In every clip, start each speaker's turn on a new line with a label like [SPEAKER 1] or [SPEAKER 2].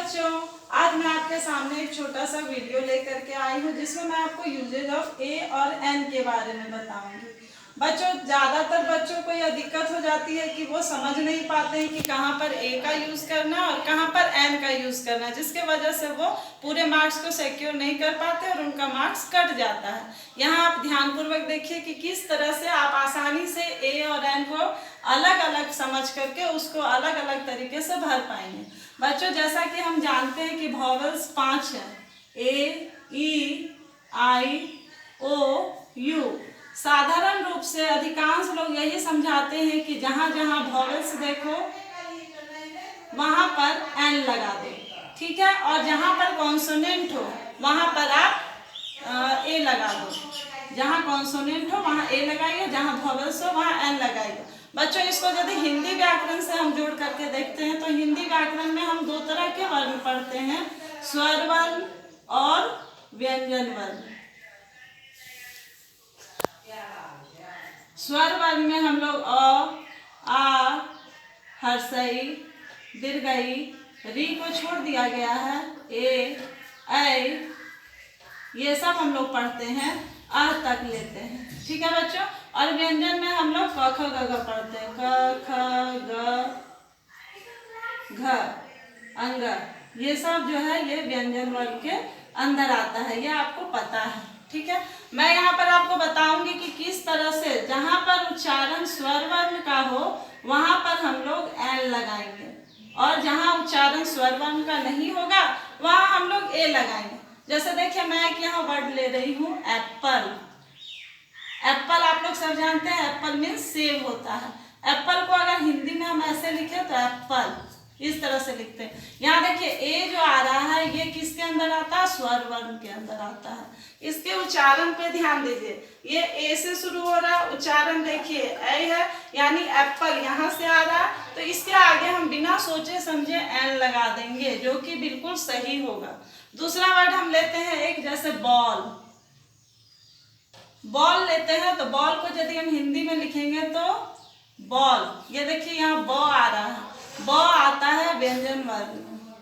[SPEAKER 1] बच्चों, आज मैं आपके सामने एक छोटा सा वीडियो लेकर के आई हूँ जिसमें मैं आपको यूजेज ऑफ ए और एन के बारे में बताऊंगी। बच्चों, ज़्यादातर बच्चों को यह दिक्कत हो जाती है कि वो समझ नहीं पाते हैं कि कहाँ पर ए का यूज़ करना है और कहाँ पर एन का यूज़ करना है, जिसके वजह से वो पूरे मार्क्स को सिक्योर नहीं कर पाते और उनका मार्क्स कट जाता है। यहाँ आप ध्यानपूर्वक देखिए कि किस तरह से आप आसानी से ए और एन को अलग अलग समझ करके उसको अलग अलग तरीके से भर पाएंगे। बच्चों, जैसा कि हम जानते हैं कि वॉवेल्स 5 हैं, ए, ई, आई, ओ, यू। साधारण रूप से अधिकांश लोग यही समझाते हैं कि जहाँ जहाँ वॉवेल्स देखो वहाँ पर एन लगा दो, ठीक है, और जहाँ पर कॉन्सोनेंट हो वहाँ पर आप ए लगा दो। जहाँ कॉन्सोनेंट हो वहाँ ए लगाइए, जहाँ वॉवेल्स हो वहाँ एन लगाइए। बच्चों, इसको यदि हिंदी व्याकरण से हम जोड़ करके देखते हैं तो हिंदी व्याकरण में हम दो तरह के वर्ण पढ़ते हैं, स्वर वर्ण और व्यंजन वर्ण। स्वर वर्ण में हम लोग अ, आ, हर्षई, दीर्घई, री को छोड़ दिया गया है, ए, ऐ, ये सब हम लोग पढ़ते हैं, अ तक लेते हैं, ठीक है बच्चों। और व्यंजन में हम लोग क ख ग घ पढ़ते हैं, क ख ग घ, अंग, ये सब जो है ये व्यंजन वर्ग के अंदर आता है, ये आपको पता है, ठीक है। मैं यहाँ पर आपको बताऊंगी कि किस तरह से जहाँ पर उच्चारण स्वर वर्ण का हो वहाँ पर हम लोग एन लगाएंगे और जहाँ उच्चारण स्वर वर्ण का नहीं होगा वहाँ हम लोग ए लगाएंगे। जैसे देखिए, मैं एक यहाँ वर्ड ले रही हूँ एप्पल। एप्पल आप लोग सब जानते हैं, एप्पल मीन्स सेब होता है। एप्पल को अगर हिंदी में हम ऐसे लिखे तो एप्पल इस तरह से लिखते हैं। यहाँ देखिए ए जो आ रहा है ये किसके अंदर आता है, स्वर वर्ण के अंदर आता है। इसके उच्चारण पे ध्यान दीजिए, ये ए से शुरू हो रहा है, उच्चारण देखिए ऐ है, यानी एप्पल यहाँ से आ रहा है, तो इसके आगे हम बिना सोचे समझे एन लगा देंगे जो कि बिल्कुल सही होगा। दूसरा वर्ड हम लेते हैं एक, जैसे बॉल। बॉल लेते हैं तो बॉल को यदि हम हिंदी में लिखेंगे तो बॉल, ये देखिए यहाँ ब आ रहा है, ब आता है व्यंजन वर्ण में,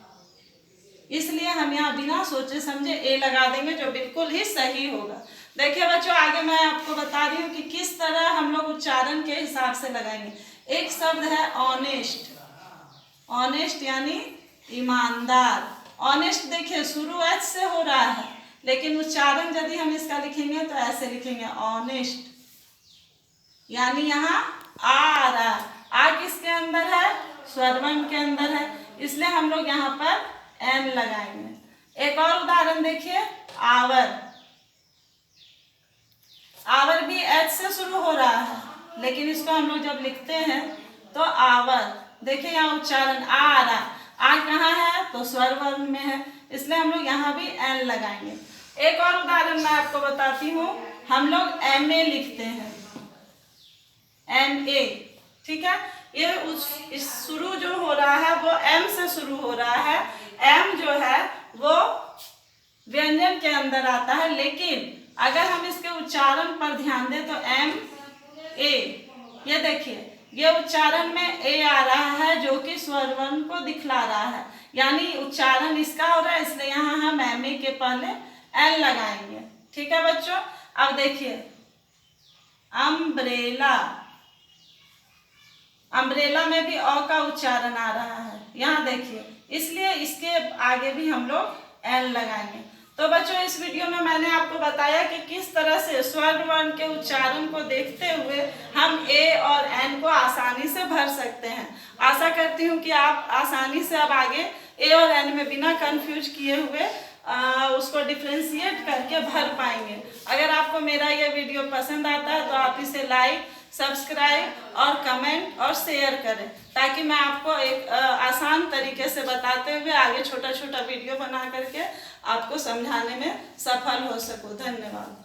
[SPEAKER 1] इसलिए हम यहाँ बिना सोचे समझे ए लगा देंगे जो बिल्कुल ही सही होगा। देखिए बच्चों, आगे मैं आपको बता रही हूँ कि किस तरह हम लोग उच्चारण के हिसाब से लगाएंगे। एक शब्द है ऑनेस्ट। ऑनेस्ट यानी ईमानदार। ऑनेस्ट देखिए शुरू एच से हो रहा है, लेकिन उच्चारण यदि हम इसका लिखेंगे तो ऐसे लिखेंगे ऑनेस्ट, यानी यहाँ आ रहा है। आ किसके अंदर है, स्वर वर्ण के अंदर है, इसलिए हम लोग यहाँ पर एन लगाएंगे। एक और उदाहरण देखिए, आवर। आवर भी एच से शुरू हो रहा है, लेकिन इसको हम लोग जब लिखते हैं तो आवर, देखिए यहाँ उच्चारण आ रहा है, आ कहाँ है तो स्वर वर्ण में है, इसलिए हम लोग यहाँ भी एन लगाएंगे। एक और उदाहरण मैं आपको बताती हूँ, हम लोग एम ए लिखते हैं, एम ए, ठीक है। ये इस शुरू जो हो रहा है वो एम से शुरू हो रहा है। एम जो है वो व्यंजन के अंदर आता है, लेकिन अगर हम इसके उच्चारण पर ध्यान दें तो एम ए, ये देखिए ये उच्चारण में ए आ रहा है जो कि स्वर वर्ण को दिखला रहा है, यानी उच्चारण इसका हो रहा है, इसलिए यहाँ हम एम ए के पहले एन लगाएंगे, ठीक है बच्चों। अब देखिए अम्ब्रेला। अम्ब्रेला में भी अ का उच्चारण आ रहा है, यहाँ देखिए, इसलिए इसके आगे भी हम लोग एन लगाएंगे। तो बच्चों, इस वीडियो में मैंने आपको बताया कि किस तरह से स्वर वर्ण के उच्चारण को देखते हुए हम ए और एन को आसानी से भर सकते हैं। आशा करती हूँ कि आप आसानी से अब आगे ए और एन में बिना कंफ्यूज किए हुए उसको डिफ्रेंशिएट करके भर पाएंगे। अगर आपको मेरा ये वीडियो पसंद आता है तो आप इसे लाइक, सब्सक्राइब और कमेंट और शेयर करें, ताकि मैं आपको एक आसान तरीके से बताते हुए आगे छोटा छोटा वीडियो बना करके आपको समझाने में सफल हो सकूं। धन्यवाद।